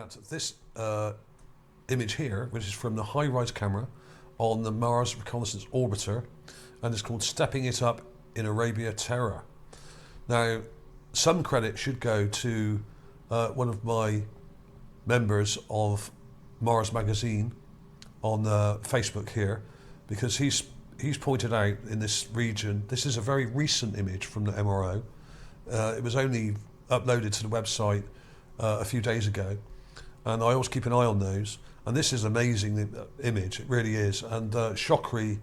at this image here, which is from the HiRISE camera on the Mars Reconnaissance Orbiter, and it's called Stepping It Up in Arabia Terra. Now, some credit should go to one of my members of Mars Magazine on Facebook here, because he's pointed out in this region, this is a very recent image from the MRO. It was only uploaded to the website a few days ago, and I always keep an eye on those. And this is an amazing image, it really is. And Chokri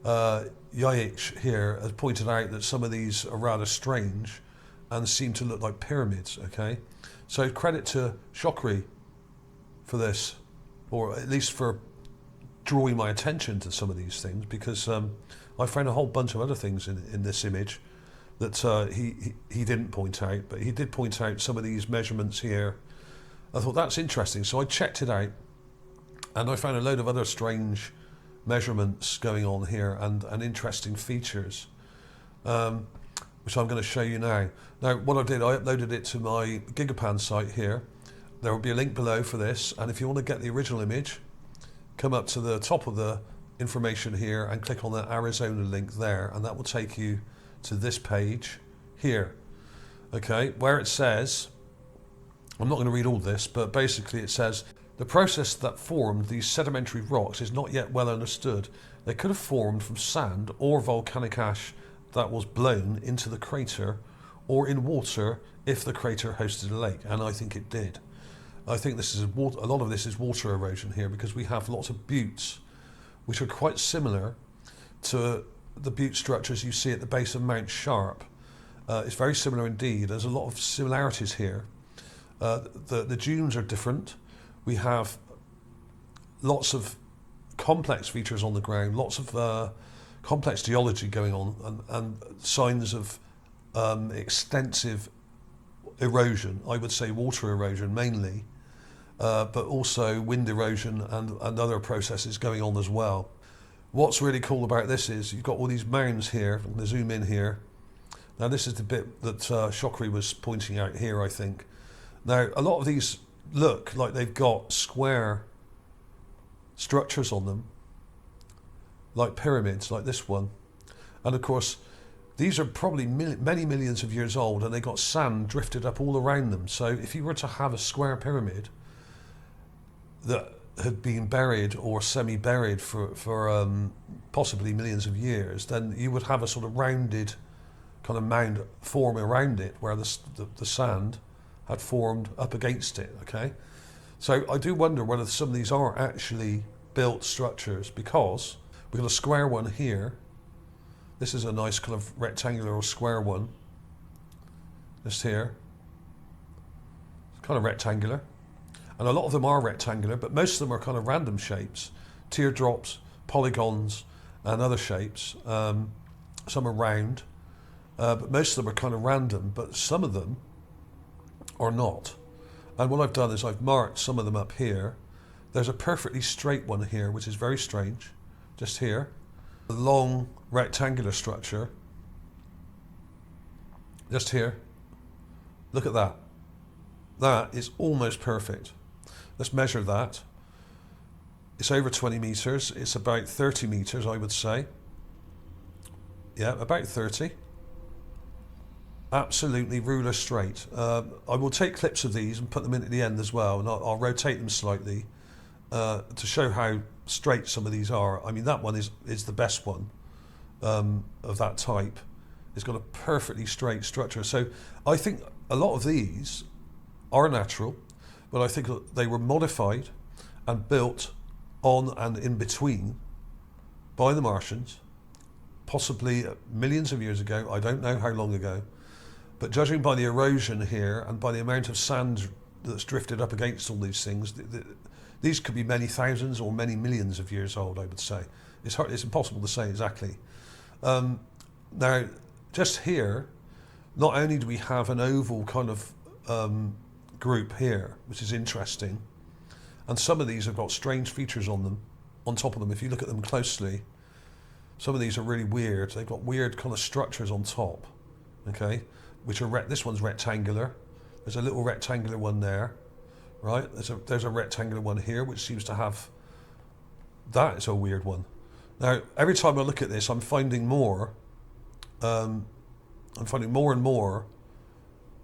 Yaich here has pointed out that some of these are rather strange and seem to look like pyramids, okay? So credit to Chokri for this, or at least for drawing my attention to some of these things, because I found a whole bunch of other things in this image that he didn't point out, but he did point out some of these measurements here. I thought that's interesting, so I checked it out, and I found a load of other strange measurements going on here and interesting features, which I'm going to show you now. Now, what I did, I uploaded it to my Gigapan site here. There will be a link below for this, and if you want to get the original image, come up to the top of the information here and click on the Arizona link there, and that will take you to this page here, okay, where it says, I'm not going to read all this, but basically it says, the process that formed these sedimentary rocks is not yet well understood. They could have formed from sand or volcanic ash that was blown into the crater, or in water if the crater hosted a lake, and I think it did. I think this is a lot of this is water erosion here, because we have lots of buttes which are quite similar to the butte structures you see at the base of Mount Sharp. It's very similar indeed. There's a lot of similarities here. The dunes are different. We have lots of complex features on the ground, lots of complex geology going on, and signs of extensive erosion. I would say water erosion mainly, but also wind erosion and other processes going on as well. What's really cool about this is you've got all these mounds here. I'm going to zoom in here. Now this is the bit that Chokri was pointing out here, I think. Now a lot of these look like they've got square structures on them, like pyramids, like this one. And of course, these are probably many millions of years old, and they got sand drifted up all around them. So if you were to have a square pyramid that had been buried or semi-buried for possibly millions of years, then you would have a sort of rounded kind of mound form around it, where the sand had formed up against it, okay? So I do wonder whether some of these are actually built structures, because we've got a square one here. This is a nice kind of rectangular or square one, just here. It's kind of rectangular. And a lot of them are rectangular, but most of them are kind of random shapes, teardrops, polygons, and other shapes. Some are round, but most of them are kind of random, but some of them are not. And what I've done is I've marked some of them up here. There's a perfectly straight one here, which is very strange, just here. A long rectangular structure, just here. Look at that. That is almost perfect. Let's measure that. It's over 20 meters. It's about 30 meters, I would say. Yeah, about 30. Absolutely ruler straight. I will take clips of these and put them in at the end as well, and I'll rotate them slightly to show how straight some of these are. I mean, that one is the best one of that type. It's got a perfectly straight structure. So I think a lot of these are natural, but I think they were modified and built on and in between by the Martians, possibly millions of years ago. I don't know how long ago, but judging by the erosion here and by the amount of sand that's drifted up against all these things, these could be many thousands or many millions of years old, I would say. It's impossible to say exactly. Now, just here, not only do we have an oval kind of group here, which is interesting, and some of these have got strange features on them, on top of them. If you look at them closely, some of these are really weird. They've got weird kind of structures on top, okay, which are this one's rectangular. There's a little rectangular one there. right? There's a rectangular one here, which seems to have, that is a weird one. Now, every time I look at this, I'm finding more and more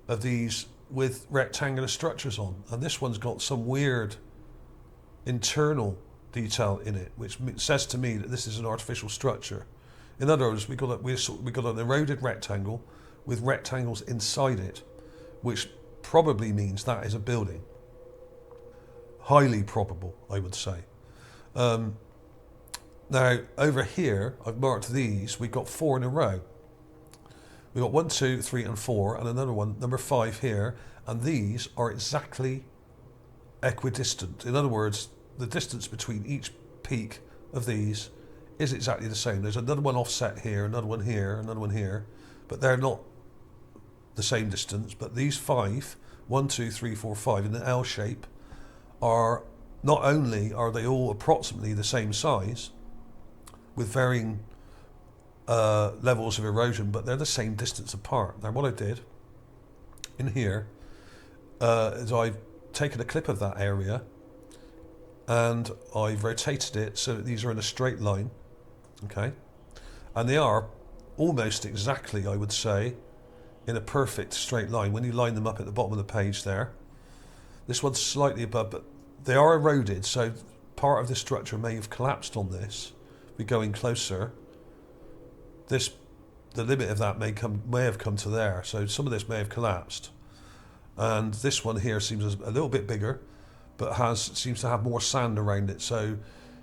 of these with rectangular structures on. And this one's got some weird internal detail in it, which says to me that this is an artificial structure. In other words, we got an eroded rectangle with rectangles inside it, which probably means that is a building. Highly probable, I would say. Now, over here, I've marked these. We've got 4 in a row. We've got 1, 2, 3, and 4, and another one, number 5 here. And these are exactly equidistant. In other words, the distance between each peak of these is exactly the same. There's another one offset here, another one here, another one here, but they're not the same distance. But these 5, 1, 2, 3, 4, 5 in the L shape are, not only are they all approximately the same size with varying levels of erosion, but they're the same distance apart. Now, what I did in here is I've taken a clip of that area and I've rotated it so that these are in a straight line, okay? And they are almost exactly, I would say, in a perfect straight line. When you line them up at the bottom of the page there, this one's slightly above, but they are eroded, so part of the structure may have collapsed on this. If we go in closer, the limit of that may have come to there, so some of this may have collapsed. And this one here seems a little bit bigger, but seems to have more sand around it. So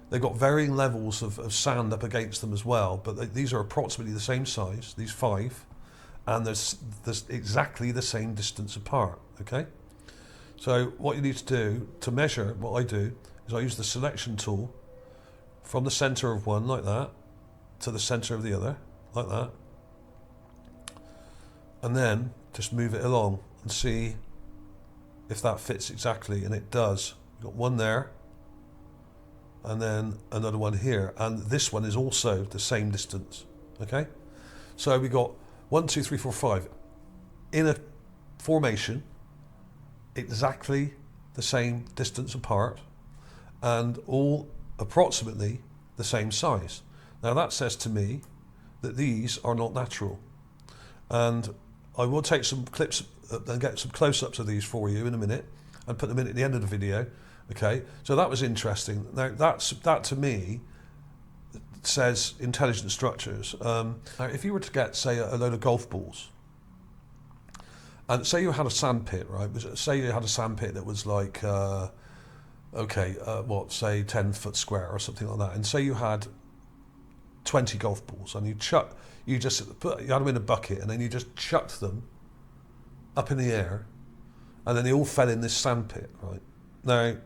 they've got varying levels of sand up against them as well. But these are approximately the same size, these 5, and there's exactly the same distance apart. Okay. So what you need to do to measure, what I do is I use the selection tool from the center of one like that to the center of the other like that, and then just move it along and see if that fits exactly, and it does. We've got one there and then another one here, and this one is also the same distance. Okay, so we got 1, 2, 3, 4, 5 in a formation exactly the same distance apart and all approximately the same size. Now that says to me that these are not natural, and I will take some clips and get some close-ups of these for you in a minute and put them in at the end of the video. Okay, so that was interesting. Now that to me says intelligent structures. Now if you were to get, say, a load of golf balls, and say you had a sand pit, right? Say you had a sand pit that was like, say 10 foot square or something like that, and say you had 20 golf balls, and you had them in a bucket, and then you just chucked them up in the air, and then they all fell in this sand pit, right? Now,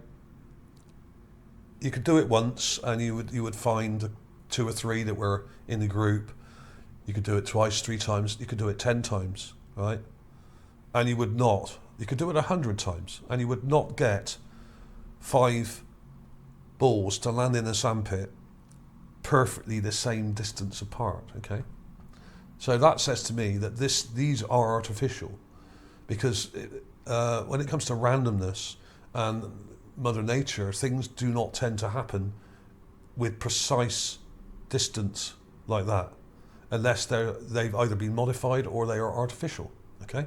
you could do it once, and you would find 2 or 3 that were in the group. You could do it twice, 3 times. You could do it 10 times, right? And you would not. You could do it 100 times, and you would not get 5 balls to land in a sand pit perfectly the same distance apart. Okay, so that says to me that these are artificial, because when it comes to randomness and Mother Nature, things do not tend to happen with precise distance like that, unless they've either been modified or they are artificial. Okay,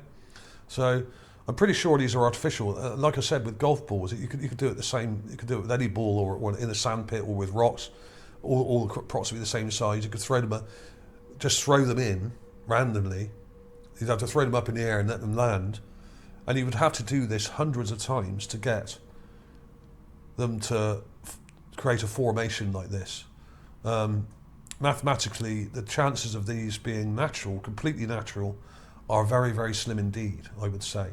so I'm pretty sure these are artificial. Like I said, with golf balls, you could do it the same. You could do it with any ball, or in a sand pit, or with rocks, all approximately the same size. You could just throw them in randomly. You'd have to throw them up in the air and let them land, and you would have to do this hundreds of times to get them to create a formation like this. Mathematically, the chances of these being natural, completely natural, are very, very slim indeed, I would say.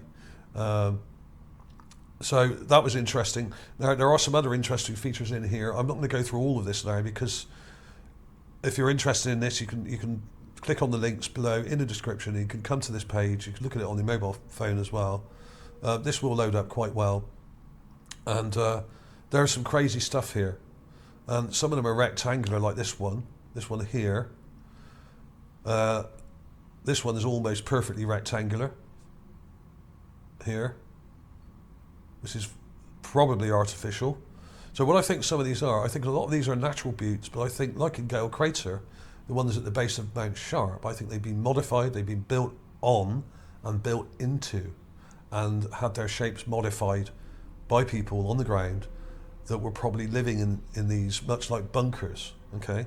So that was interesting. Now, there are some other interesting features in here. I'm not going to go through all of this now, because if you're interested in this, you can click on the links below in the description. You can come to this page. You can look at it on your mobile phone as well. This will load up quite well. And there's some crazy stuff here. And some of them are rectangular, like this one here. This one is almost perfectly rectangular here. This is probably artificial. So what I think some of these are, I think a lot of these are natural buttes, but I think, like in Gale Crater, the ones at the base of Mount Sharp, I think they've been modified, they've been built on and built into, and had their shapes modified by people on the ground that were probably living in these, much like bunkers, okay?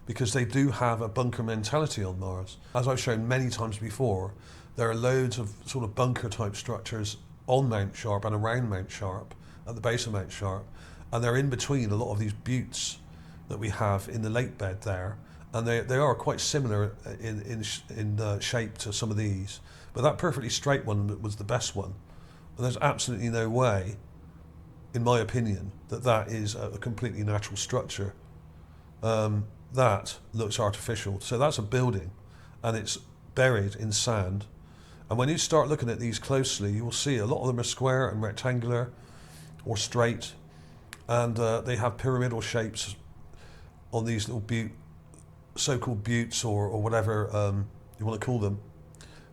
Because they do have a bunker mentality on Mars. As I've shown many times before, there are loads of sort of bunker type structures on Mount Sharp and around Mount Sharp, at the base of Mount Sharp, and they're in between a lot of these buttes that we have in the lake bed there, and they are quite similar in shape to some of these, but that perfectly straight one was the best one, and there's absolutely no way, in my opinion, that is a completely natural structure. That looks artificial. So that's a building, and it's buried in sand. And when you start looking at these closely, you will see a lot of them are square and rectangular or straight, and they have pyramidal shapes on these little so-called buttes or whatever you want to call them.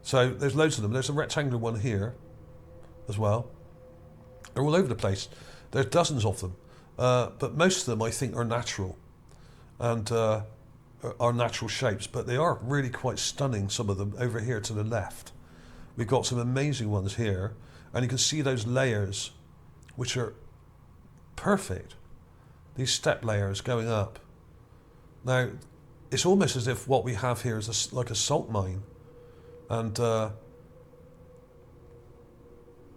So there's loads of them. There's a rectangular one here as well. They're all over the place. There's dozens of them, but most of them I think are natural and are natural shapes, but they are really quite stunning, some of them over here to the left. We've got some amazing ones here, and you can see those layers, which are perfect. These step layers going up. Now, it's almost as if what we have here is like a salt mine, and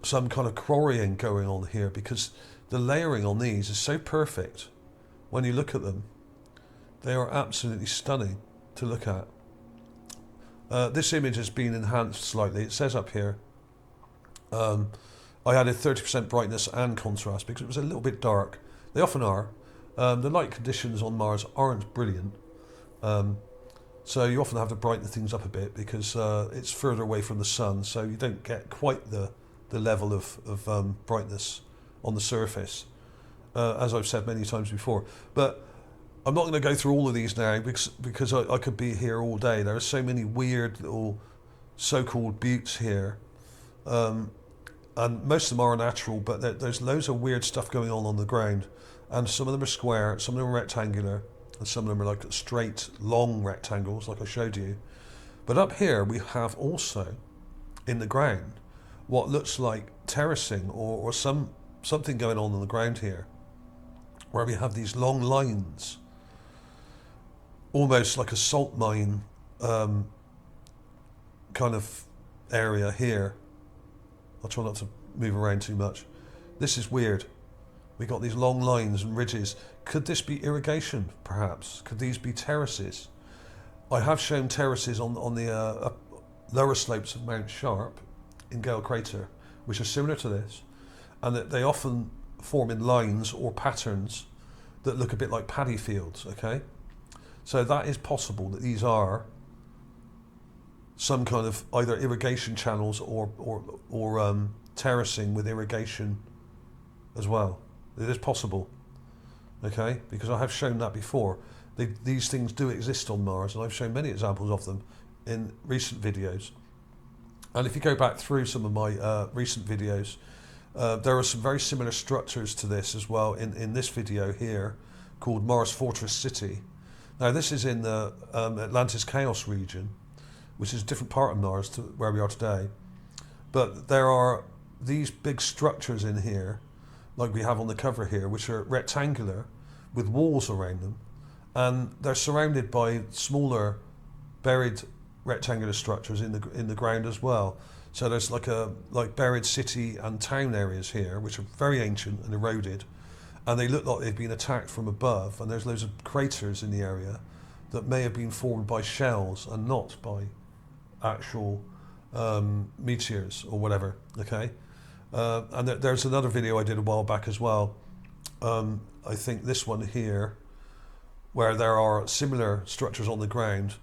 some kind of quarrying going on here, because the layering on these is so perfect. When you look at them, they are absolutely stunning to look at. This image has been enhanced slightly. It says up here, I added 30% brightness and contrast because it was a little bit dark. They often are. The light conditions on Mars aren't brilliant. So you often have to brighten things up a bit because it's further away from the sun, so you don't get quite the level of brightness on the surface, as I've said many times before. But I'm not going to go through all of these now because I could be here all day. There are so many weird little so-called buttes here, and most of them are natural, but there's loads of weird stuff going on the ground, and some of them are square, some of them are rectangular, and some of them are like straight, long rectangles, like I showed you. But up here we have also, in the ground, what looks like terracing or something going on the ground here, where we have these long lines, almost like a salt mine kind of area here. I'll try not to move around too much. This is weird. We got these long lines and ridges. Could this be irrigation, perhaps? Could these be terraces? I have shown terraces on the lower slopes of Mount Sharp in Gale Crater, which are similar to this, and that they often form in lines or patterns that look a bit like paddy fields, okay? So that is possible that these are some kind of either irrigation channels or terracing with irrigation as well. It is possible, okay? Because I have shown that before. These things do exist on Mars, and I've shown many examples of them in recent videos. And if you go back through some of my recent videos, there are some very similar structures to this as well in this video here called Mars Fortress City. Now this is in the Atlantis Chaos region, which is a different part of Mars to where we are today. But there are these big structures in here, like we have on the cover here, which are rectangular with walls around them, and they're surrounded by smaller buried rectangular structures in the ground as well. So there's like buried city and town areas here, which are very ancient and eroded, and they look like they've been attacked from above, and there's loads of craters in the area that may have been formed by shells and not by actual meteors or whatever, okay? And there's another video I did a while back as well, I think this one here, where there are similar structures on the ground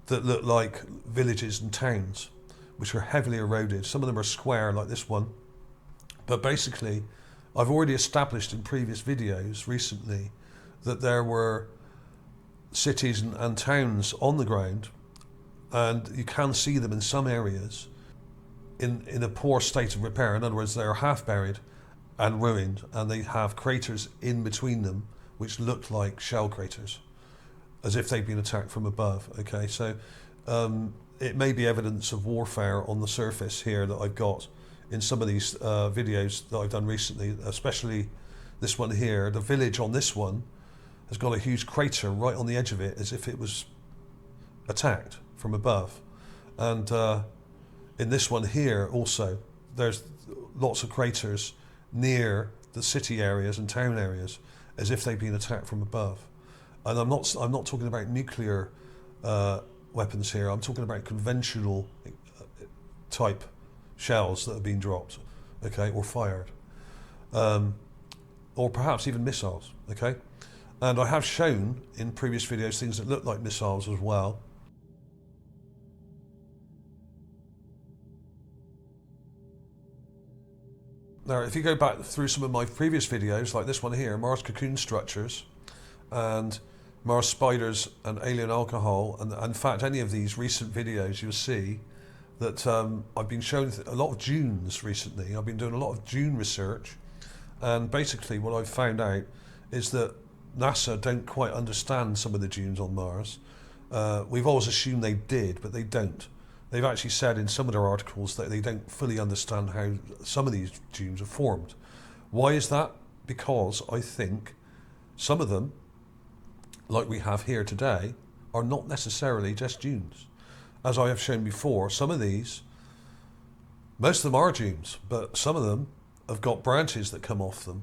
that look like villages and towns, which are heavily eroded. Some of them are square like this one, but basically I've already established in previous videos recently that there were cities and towns on the ground, and you can see them in some areas in a poor state of repair. In other words, they are half buried and ruined, and they have craters in between them which look like shell craters, as if they've been attacked from above. Okay, so it may be evidence of warfare on the surface here that I've got in some of these videos that I've done recently, especially this one here. The village on this one has got a huge crater right on the edge of it, as if it was attacked from above. And in this one here also, there's lots of craters near the city areas and town areas, as if they've been attacked from above. And I'm not talking about nuclear weapons here. I'm talking about conventional type shells that have been dropped, okay, or fired, or perhaps even missiles, okay. And I have shown in previous videos things that look like missiles as well. Now, if you go back through some of my previous videos, like this one here, Mars cocoon structures, and Mars spiders and alien alcohol, and in fact any of these recent videos, you'll see that I've been showing a lot of dunes recently. I've been doing a lot of dune research, and basically what I've found out is that NASA don't quite understand some of the dunes on Mars. We've always assumed they did, but they don't. They've actually said in some of their articles that they don't fully understand how some of these dunes are formed. Why is that? Because I think some of them, like we have here today, are not necessarily just dunes. As I have shown before, some of these, most of them are dunes, but some of them have got branches that come off them.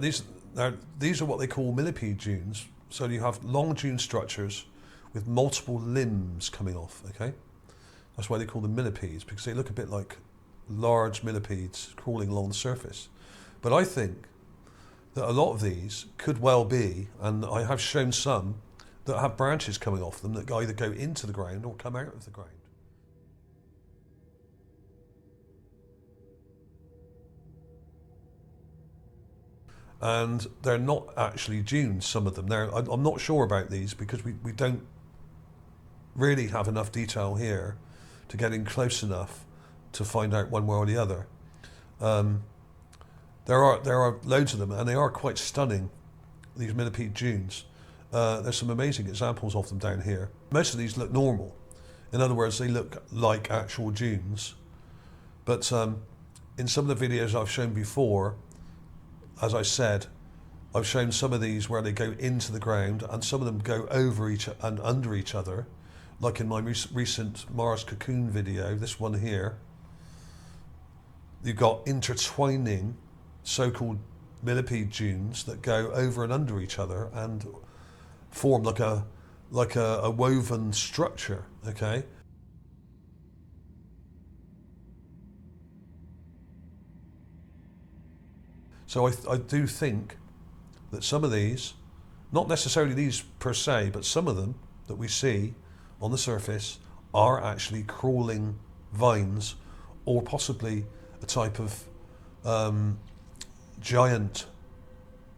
These are what they call millipede dunes. So you have long dune structures with multiple limbs coming off, okay? That's why they call them millipedes, because they look a bit like large millipedes crawling along the surface. But I think that a lot of these could well be, and I have shown some, that have branches coming off them that either go into the ground or come out of the ground. And they're not actually dunes, some of them. I'm not sure about these because we don't really have enough detail here to get in close enough to find out one way or the other. There are loads of them, and they are quite stunning, these millipede dunes. There's some amazing examples of them down here. Most of these look normal. In other words, they look like actual dunes. But in some of the videos I've shown before, as I said, I've shown some of these where they go into the ground, and some of them go over each and under each other, like in my recent Mars cocoon video, this one here. You've got intertwining so-called millipede dunes that go over and under each other and form like a woven structure, okay? So I do think that some of these, not necessarily these per se, but some of them that we see on the surface are actually crawling vines, or possibly a type of giant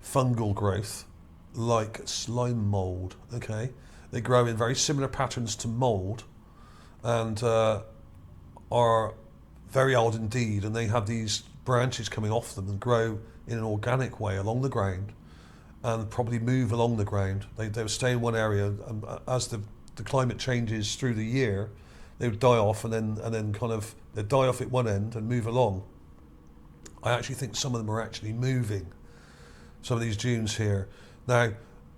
fungal growth like slime mold, okay? They grow in very similar patterns to mold and are very old indeed, and they have these branches coming off them and grow in an organic way along the ground and probably move along the ground. They'll stay in one area, and as the climate changes through the year, they would die off, and then kind of they'd die off at one end and move along. I actually think some of them are actually moving, some of these dunes here. Now,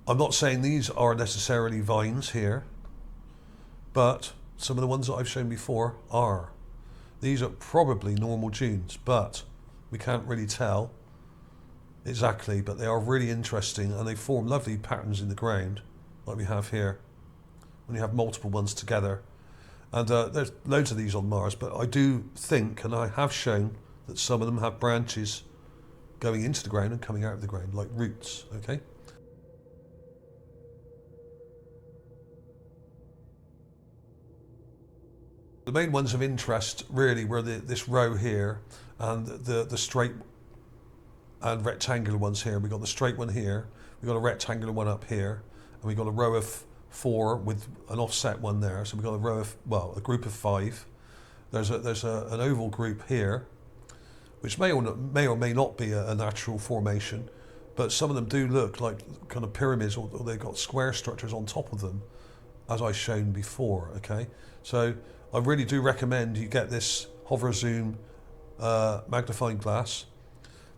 I'm not saying these are necessarily vines here, but some of the ones that I've shown before are. These are probably normal dunes, but we can't really tell exactly, but they are really interesting, and they form lovely patterns in the ground, like we have here, when you have multiple ones together. And there's loads of these on Mars, but I do think, and I have shown, that some of them have branches going into the ground and coming out of the ground, like roots, okay? The main ones of interest really were this row here, and the straight and rectangular ones here. We've got the straight one here, we've got a rectangular one up here, and we've got a row of 4 with an offset one there. So we've got a row of, well, a group of 5. There's an oval group here, which may or may not be a natural formation, but some of them do look like kind of pyramids, or they've got square structures on top of them, as I've shown before. Okay, so I really do recommend you get this hover zoom magnifying glass,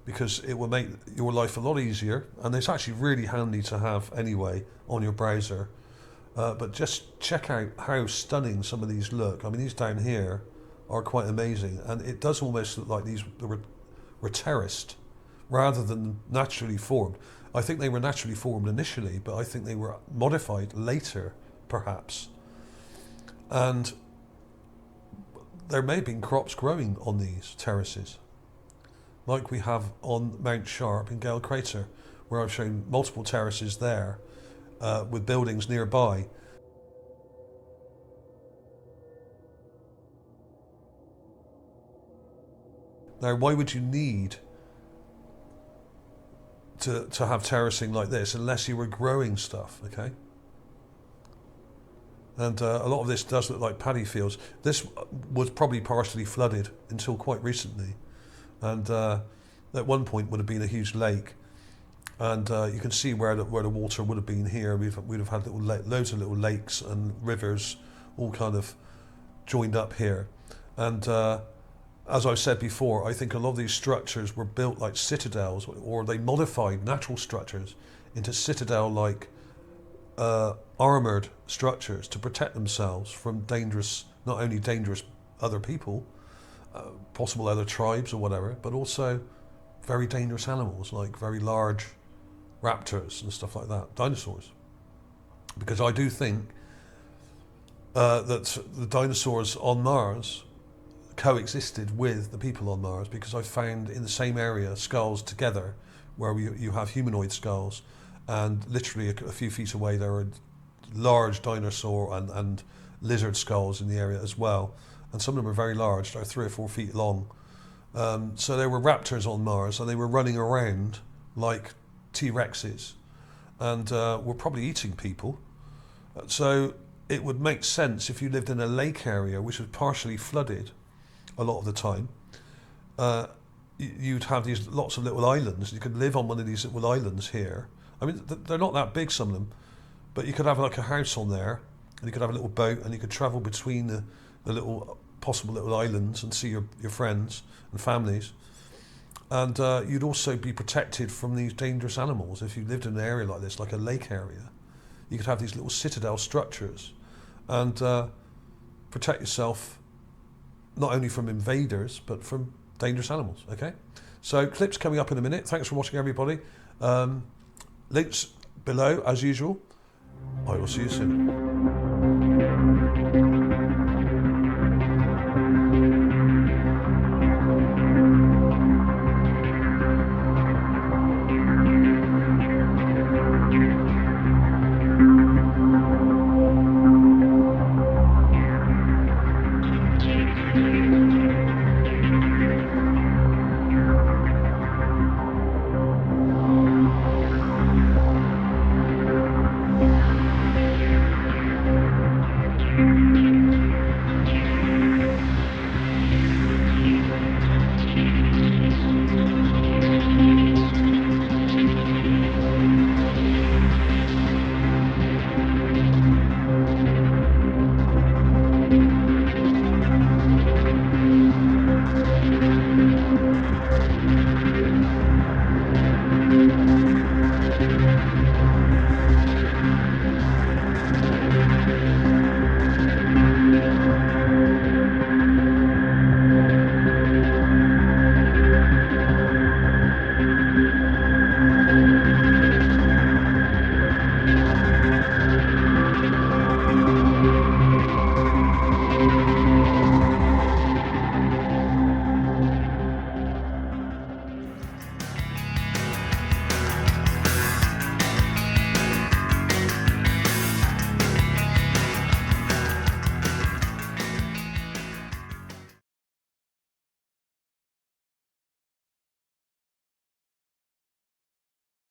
because it will make your life a lot easier, and it's actually really handy to have anyway on your browser. But just check out how stunning some of these look. I mean, these down here are quite amazing, and it does almost look like these were terraced rather than naturally formed. I think they were naturally formed initially, but I think they were modified later, perhaps. And there may have been crops growing on these terraces, like we have on Mount Sharp in Gale Crater, where I've shown multiple terraces there with buildings nearby. Now, why would you need to have terracing like this unless you were growing stuff, okay? And a lot of this does look like paddy fields. This was probably partially flooded until quite recently, and at one point would have been a huge lake. And you can see where the water would have been here. We'd have had loads of little lakes and rivers, all kind of joined up here. And as I've said before, I think a lot of these structures were built like citadels, or they modified natural structures into citadel-like armoured structures to protect themselves from dangerous, not only dangerous other people, possible other tribes or whatever, but also very dangerous animals like very large raptors and stuff like that, dinosaurs. Because I do think that the dinosaurs on Mars coexisted with the people on Mars, because I found in the same area skulls together where you have humanoid skulls, and literally a few feet away there are large dinosaur and lizard skulls in the area as well, and some of them are very large, they're 3 or 4 feet long. So there were raptors on Mars, and they were running around like T-Rexes, and were probably eating people. So it would make sense if you lived in a lake area which was partially flooded a lot of the time. You'd have these lots of little islands. You could live on one of these little islands here. I mean, they're not that big, some of them, but you could have like a house on there, and you could have a little boat, and you could travel between the little possible little islands and see your friends and families. And you'd also be protected from these dangerous animals if you lived in an area like this, like a lake area. You could have these little citadel structures and protect yourself not only from invaders, but from dangerous animals, okay? So clips coming up in a minute. Thanks for watching, everybody. Links below, as usual. I will see you soon.